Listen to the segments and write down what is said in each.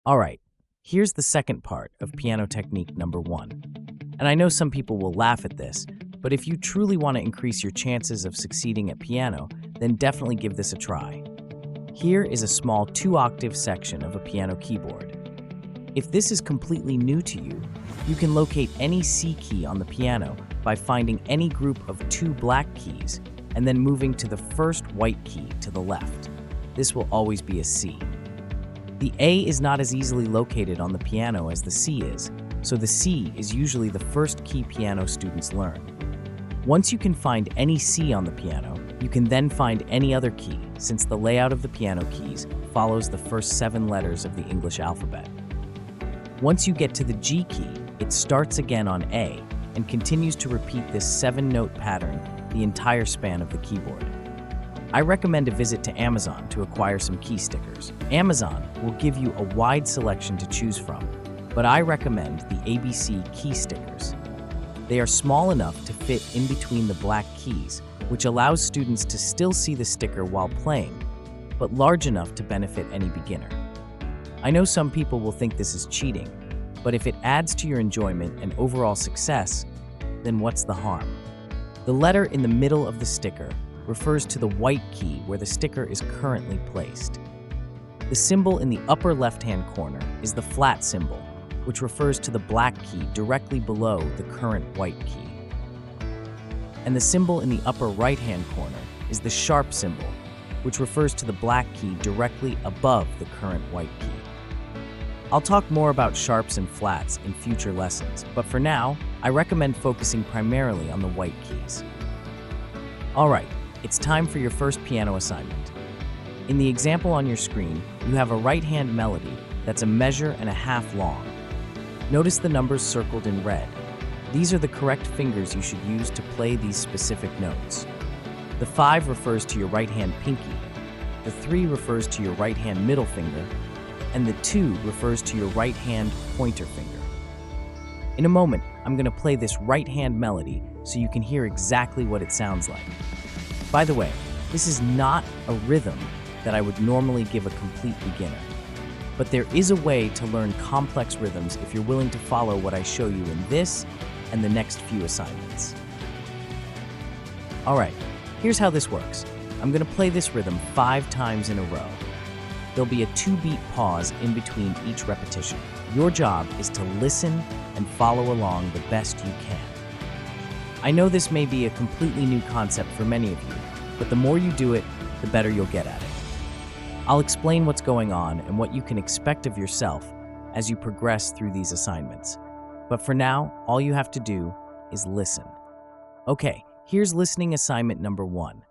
All right, here's the second part of piano technique number 1. And I know some people will laugh at this, but if you truly want to increase your chances of succeeding at piano, then definitely give this a try. Here is a small 2-octave section of a piano keyboard. If this is completely new to you, you can locate any C key on the piano by finding any group of 2 black keys and then moving to the first white key to the left. This will always be a C. The A is not as easily located on the piano as the C is, so the C is usually the first key piano students learn. Once you can find any C on the piano, you can then find any other key, since the layout of the piano keys follows the first 7 letters of the English alphabet. Once you get to the G key, it starts again on A and continues to repeat this 7-note pattern the entire span of the keyboard. I recommend a visit to Amazon to acquire some key stickers. Amazon will give you a wide selection to choose from, but I recommend the ABC key stickers. They are small enough to fit in between the black keys, which allows students to still see the sticker while playing, but large enough to benefit any beginner. I know some people will think this is cheating, but if it adds to your enjoyment and overall success, then what's the harm? The letter in the middle of the sticker refers to the white key where the sticker is currently placed. The symbol in the upper left-hand corner is the flat symbol, which refers to the black key directly below the current white key. And the symbol in the upper right-hand corner is the sharp symbol, which refers to the black key directly above the current white key. I'll talk more about sharps and flats in future lessons, but for now, I recommend focusing primarily on the white keys. All right, it's time for your first piano assignment. In the example on your screen, you have a right-hand melody that's a measure and a half long. Notice the numbers circled in red. These are the correct fingers you should use to play these specific notes. The 5 refers to your right-hand pinky, the 3 refers to your right-hand middle finger, and the 2 refers to your right-hand pointer finger. In a moment, I'm going to play this right-hand melody so you can hear exactly what it sounds like. By the way, this is not a rhythm that I would normally give a complete beginner, but there is a way to learn complex rhythms if you're willing to follow what I show you in this and the next few assignments. All right, here's how this works. I'm going to play this rhythm 5 times in a row. There'll be a 2-beat pause in between each repetition. Your job is to listen and follow along the best you can. I know this may be a completely new concept for many of you, but the more you do it, the better you'll get at it. I'll explain what's going on and what you can expect of yourself as you progress through these assignments. But for now, all you have to do is listen. Okay, here's listening assignment number 1.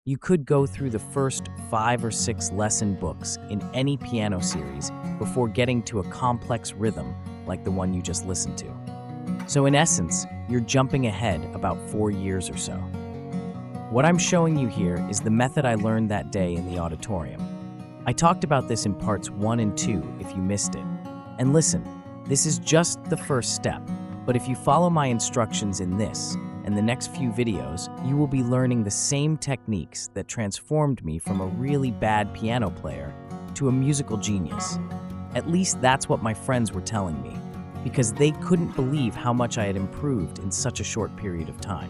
You could go through the first 5 or 6 lesson books in any piano series before getting to a complex rhythm like the one you just listened to. So in essence, you're jumping ahead about 4 years or so. What I'm showing you here is the method I learned that day in the auditorium. I talked about this in parts 1 and 2 if you missed it. And listen, this is just the first step, but if you follow my instructions in this and the next few videos, you will be learning the same techniques that transformed me from a really bad piano player to a musical genius. At least that's what my friends were telling me, because they couldn't believe how much I had improved in such a short period of time.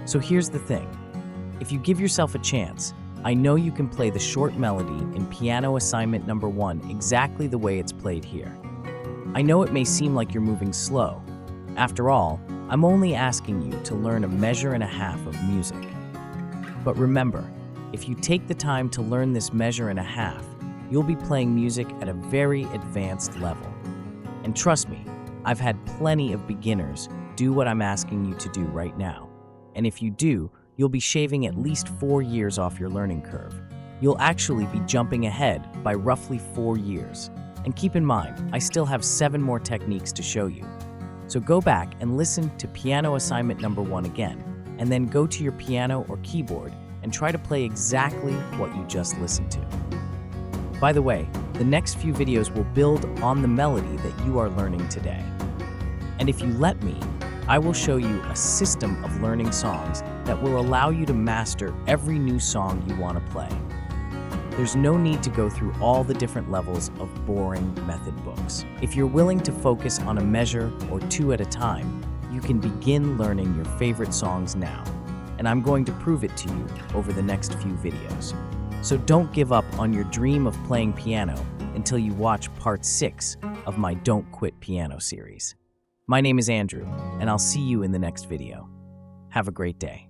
So here's the thing. If you give yourself a chance, I know you can play the short melody in piano assignment number 1 exactly the way it's played here. I know it may seem like you're moving slow. After all, I'm only asking you to learn a measure and a half of music. But remember, if you take the time to learn this measure and a half, you'll be playing music at a very advanced level. And trust me, I've had plenty of beginners do what I'm asking you to do right now. And if you do, you'll be shaving at least 4 years off your learning curve. You'll actually be jumping ahead by roughly 4 years. And keep in mind, I still have 7 more techniques to show you. So go back and listen to piano assignment number 1 again, and then go to your piano or keyboard and try to play exactly what you just listened to. By the way, the next few videos will build on the melody that you are learning today. And if you let me, I will show you a system of learning songs that will allow you to master every new song you want to play. There's no need to go through all the different levels of boring method books. If you're willing to focus on a measure or 2 at a time, you can begin learning your favorite songs now. And I'm going to prove it to you over the next few videos. So don't give up on your dream of playing piano until you watch part 6 of my Don't Quit Piano series. My name is Andrew, and I'll see you in the next video. Have a great day.